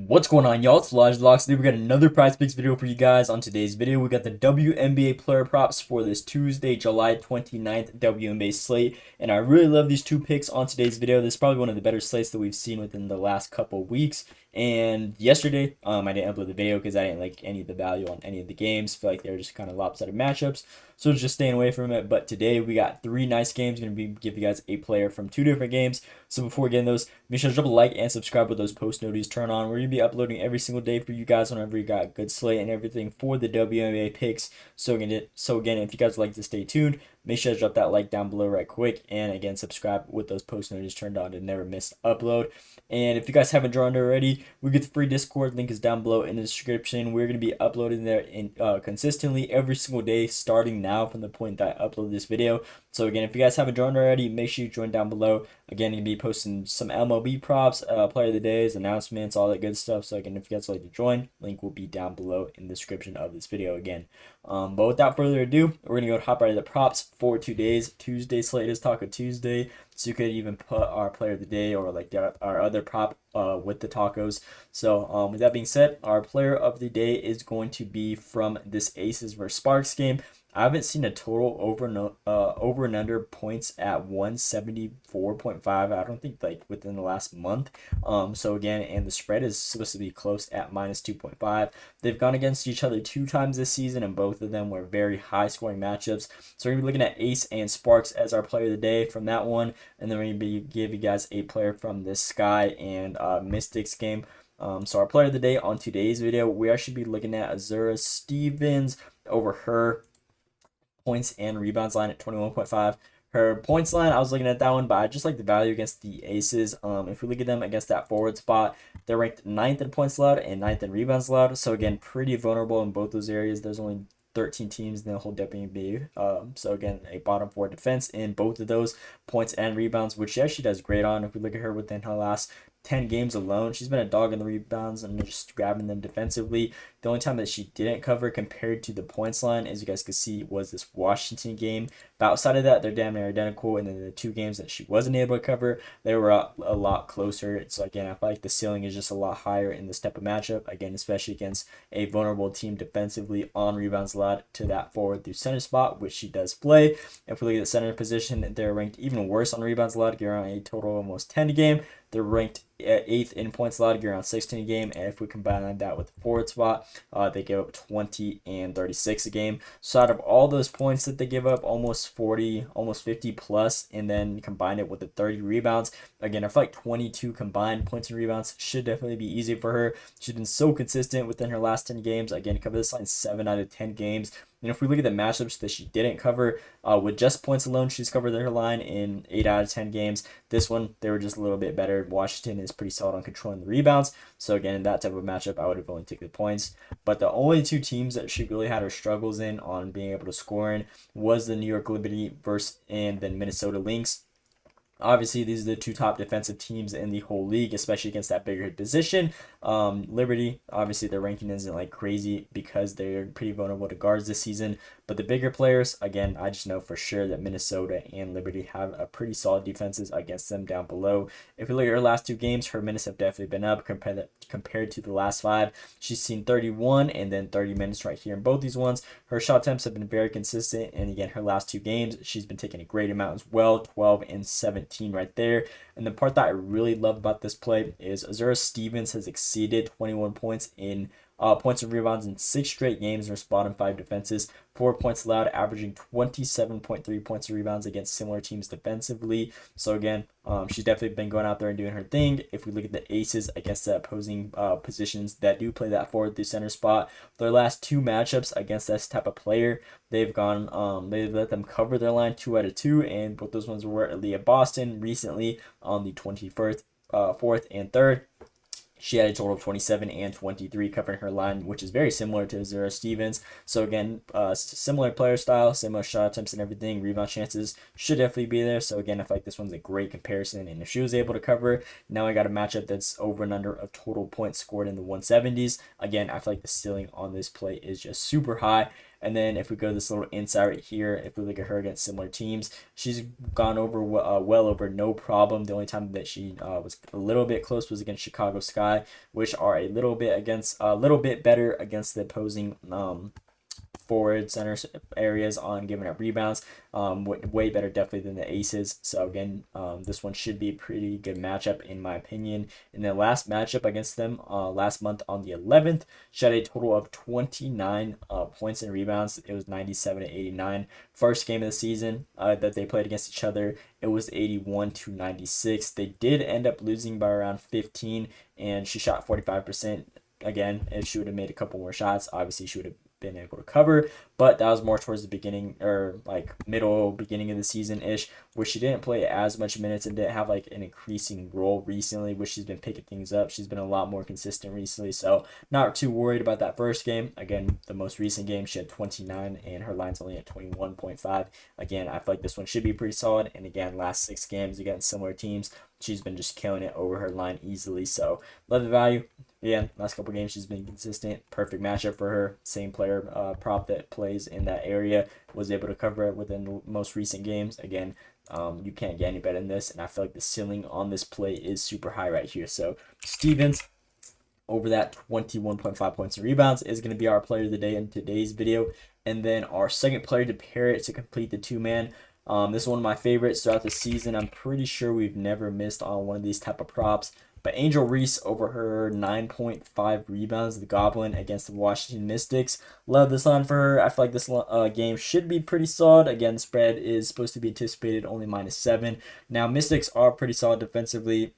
What's going on, y'all? It's Locks. Today we got another PrizePicks video for you guys. On today's video, we got the WNBA player props for this Tuesday, July 29th WNBA slate. And I really love these two picks on today's video. This is probably one of the better slates that we've seen within the last couple weeks. And yesterday, I didn't upload the video because I didn't like any of the value on any of the games. I feel like they were just kind of lopsided matchups. So just staying away from it. But today we got three nice games. Going to give you guys a player from two different games. So before getting those, make sure to drop a like and subscribe with those post notifications turned on. We're going to be uploading every single day for you guys whenever you got a good slate and everything for the WNBA picks. So again, if you guys would like to stay tuned, make sure to drop that like down below right quick. And again, subscribe with those post notifications turned on to never miss upload. And if you guys haven't joined already, we get the free Discord. Link is down below in the description. We're going to be uploading there consistently every single day starting now from the point that I upload this video. So again, if you guys haven't joined already, make sure you join down below. Again, you're going to be posting some MLB props, player of the days, announcements, all that good stuff. So again, if you guys would like to join, link will be down below in the description of this video again. But without further ado, we're going to hop right into the props for today's Tuesday slate. Is Taco Tuesday. So you could even put our player of the day or like our other prop with the tacos. So with that being said, our player of the day is going to be from this Aces vs Sparks game. I haven't seen a total over and under points at 174.5. I don't think like within the last month. So again, and the spread is supposed to be close at -2.5. They've gone against each other 2 times this season, and both of them were very high scoring matchups. So we're gonna be looking at Ace and Sparks as our player of the day from that one, and then we're gonna be give you guys a player from this Sky and Mystics game. So our player of the day on today's video, we actually be looking at Azurá Stevens over her points and rebounds line at 21.5. Her points line, I was looking at that one, but I just like the value against the Aces. If we look at them against that forward spot, they're ranked 9th in points allowed and 9th in rebounds allowed. So again, pretty vulnerable in both those areas. There's only 13 teams in the whole WNBA. So again, a bottom 4 defense in both of those points and rebounds, which she actually does great on. If we look at her within her last 10 games alone, she's been a dog in the rebounds and just grabbing them defensively. The only time that she didn't cover compared to the points line, as you guys can see, was this Washington game. But outside of that, they're damn near identical. And then the 2 games that she wasn't able to cover, they were a lot closer. So again, I feel like the ceiling is just a lot higher in this type of matchup. Again, especially against a vulnerable team defensively on rebounds allowed to that forward through center spot, which she does play. If we look at the center position, they're ranked even worse on rebounds allowed, getting around a total of almost 10 a game. They're ranked at 8th in points allowed, get around 16 a game. And if we combine that with the forward spot, they give up 20 and 36 a game. So out of all those points that they give up, almost 40, almost 50 plus, and then combine it with the 30 rebounds. Again, I feel like 22 combined points and rebounds should definitely be easy for her. She's been so consistent within her last 10 games. Again, cover this line 7 out of 10 games. And if we look at the matchups that she didn't cover, with just points alone, she's covered her line in 8 out of 10 games. This one, they were just a little bit better. Washington is pretty solid on controlling the rebounds. So again, in that type of matchup, I would have only taken the points. But the only 2 teams that she really had her struggles in on being able to score in was the New York Liberty and then Minnesota Lynx. Obviously, these are the 2 top defensive teams in the whole league, especially against that bigger position. Liberty, obviously, their ranking isn't like crazy because they're pretty vulnerable to guards this season. But the bigger players, again, I just know for sure that Minnesota and Liberty have a pretty solid defenses against them down below. If we look at her last 2 games, her minutes have definitely been up compared to the last 5. She's seen 31 and then 30 minutes right here in both these ones. Her shot attempts have been very consistent. And again, her last 2 games, she's been taking a great amount as well, 12 and 17 right there. And the part that I really love about this play is Azurá Stevens has exceeded 21 points in points and rebounds in 6 straight games in her bottom 5 defenses. 4 points allowed, averaging 27.3 points and rebounds against similar teams defensively. So again, she's definitely been going out there and doing her thing. If we look at the Aces against the opposing positions that do play that forward through center spot, their last 2 matchups against this type of player, they've let them cover their line 2 out of 2, and both those ones were Leah Boston recently on the 21st, 4th, and 3rd. She had a total of 27 and 23 covering her line, which is very similar to Azurá Stevens. So again, similar player style, similar shot attempts and everything. Rebound chances should definitely be there. So again, I feel like this one's a great comparison. And if she was able to cover, now I got a matchup that's over and under of total points scored in the 170s. Again, I feel like the ceiling on this play is just super high. And then if we go to this little insight right here, if we look at her against similar teams, she's gone over well over no problem. The only time that she was a little bit close was against Chicago Sky, which are a little bit better against the opposing forward center areas on giving up rebounds. Way better definitely than the Aces. So again, this one should be a pretty good matchup in my opinion. In the last matchup against them last month on the 11th, she had a total of 29 points and rebounds. It was 97 to 89. First game of the season that they played against each other, it was 81 to 96. They did end up losing by around 15, and she shot 45%. Again, if she would have made a couple more shots, obviously she would have been able to cover, but that was more towards the beginning or like middle beginning of the season ish, where she didn't play as much minutes and didn't have like an increasing role recently, which she's been picking things up. She's been a lot more consistent recently, so not too worried about that first game. Again, the most recent game she had 29 and her line's only at 21.5. Again, I feel like this one should be pretty solid, and again, last 6 games against similar teams, she's been just killing it over her line easily. So love the value. Yeah, last couple games she's been consistent. Perfect matchup for her. Same player prop that plays in that area was able to cover it within the most recent games. Again, you can't get any better than this, and I feel like the ceiling on this play is super high right here. So Stevens over that 21.5 points and rebounds is going to be our player of the day in today's video. And then our second player to pair it to complete the two-man. This is one of my favorites throughout the season. I'm pretty sure we've never missed on one of these type of props. But Angel Reese over her 9.5 rebounds, the Goblin against the Washington Mystics. Love this line for her. I feel like this game should be pretty solid. Again, the spread is supposed to be anticipated only -7. Now, Mystics are pretty solid defensively.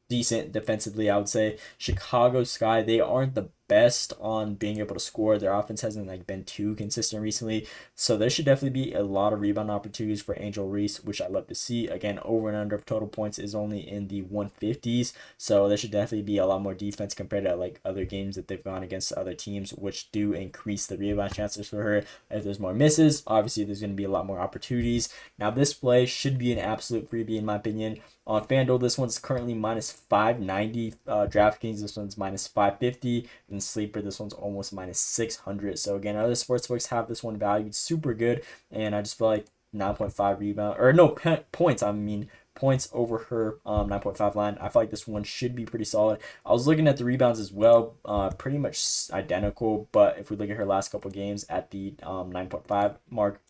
Decent defensively, I would say. Chicago Sky, they aren't the best on being able to score. Their offense hasn't like been too consistent recently, so there should definitely be a lot of rebound opportunities for Angel Reese, which I love to see. Again, over and under of total points is only in the 150s, so there should definitely be a lot more defense compared to like other games that they've gone against other teams, which do increase the rebound chances for her. If there's more misses, obviously there's going to be a lot more opportunities. Now this play should be an absolute freebie in my opinion. On FanDuel, this one's currently -590. DraftKings, this one's -550. And Sleeper, this one's almost -600. So again, other sportsbooks have this one valued super good, and I just feel like 9.5 rebound or no points. I mean points over her 9.5 line. I feel like this one should be pretty solid. I was looking at the rebounds as well, pretty much identical. But if we look at her last couple games at the 9.5 mark,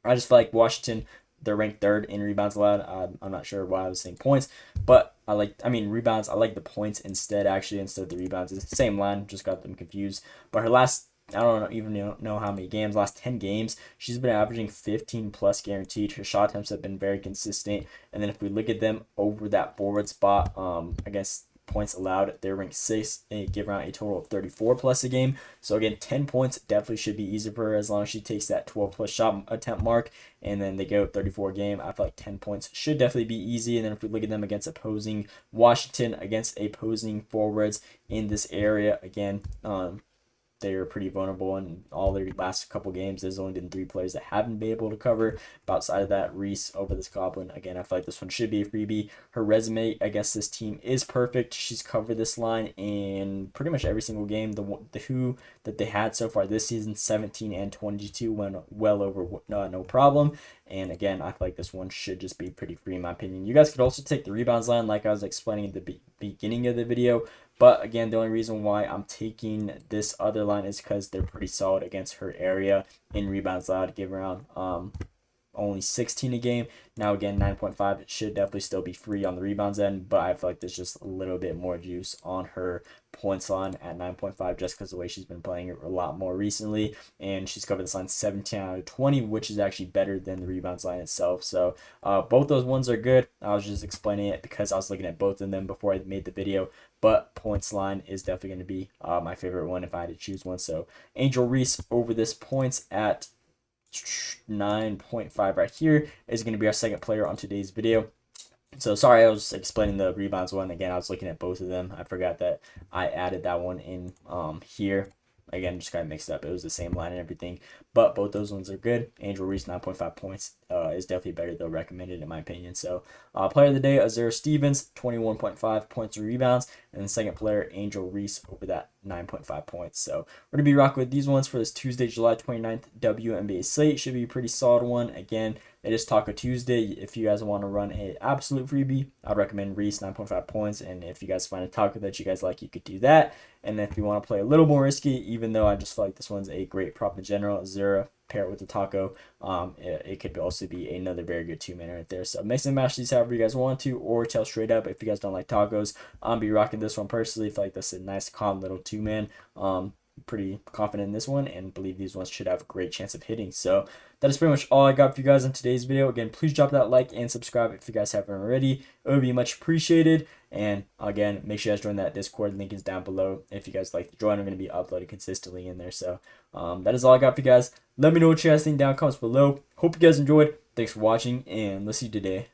I just feel like Washington, they're ranked 3rd in rebounds allowed. I'm not sure why I was saying points, but rebounds. I like the points instead of the rebounds. It's the same line, just got them confused. But her last, I don't even know how many games, last 10 games, she's been averaging 15 plus guaranteed. Her shot attempts have been very consistent. And then if we look at them over that forward spot against points allowed, they're ranked 6th and give around a total of 34 plus a game. So again, 10 points definitely should be easy for her as long as she takes that 12 plus shot attempt mark, and then they go 34 game. I feel like 10 points should definitely be easy. And then if we look at them against opposing Washington, against opposing forwards in this area, again, they're pretty vulnerable in all their last couple games. There's only been 3 players that haven't been able to cover. But outside of that, Reese over this Goblin. Again, I feel like this one should be a freebie. Her resume against this team is perfect. She's covered this line in pretty much every single game. The who that they had so far this season, 17 and 22, went well over no problem. And again, I feel like this one should just be pretty free in my opinion. You guys could also take the rebounds line like I was explaining at the beginning of the video. But again, the only reason why I'm taking this other line is because they're pretty solid against her area in rebounds allowed. Give around only 16 a game. Now again, 9.5, it should definitely still be free on the rebounds end, but I feel like there's just a little bit more juice on her points line at 9.5 just because the way she's been playing it a lot more recently, and she's covered this line 17 out of 20, which is actually better than the rebounds line itself. So both those ones are good. I was just explaining it because I was looking at both of them before I made the video, but points line is definitely going to be my favorite one if I had to choose one. So Angel Reese over this points at 9.5 right here is going to be our second player on today's video. So sorry, I was explaining the rebounds one again. I was looking at both of them. I forgot that I added that one in here. Again, just kind of mixed up. It was the same line and everything, but both those ones are good. Angel Reese 9.5 points is definitely better though, recommended in my opinion. So player of the day, Azurá Stevens, 21.5 points and rebounds, and the second player, Angel Reese, over that 9.5 points. So we're going to be rocking with these ones for this Tuesday, July 29th WNBA slate. Should be a pretty solid one. Again, it is Taco Tuesday. If you guys want to run an absolute freebie, I'd recommend Reese 9.5 points. And if you guys find a taco that you guys like, you could do that. And if you want to play a little more risky, even though I just feel like this one's a great prop in general, Azurá, pair it with the taco, it could also be another very good two-man right there. So mix and match these however you guys want to, or tell straight up if you guys don't like tacos. I'm be rocking this one personally. I feel like this is a nice calm little two-man. Pretty confident in this one and believe these ones should have a great chance of hitting. So that is pretty much all I got for you guys in today's video. Again, please drop that like and subscribe if you guys haven't already. It would be much appreciated. And again, make sure you guys join that Discord. Link is down below if you guys like to join. I'm going to be uploading consistently in there. So that is all I got for you guys. Let me know what you guys think down in the comments below. Hope you guys enjoyed. Thanks for watching, and let's see you today.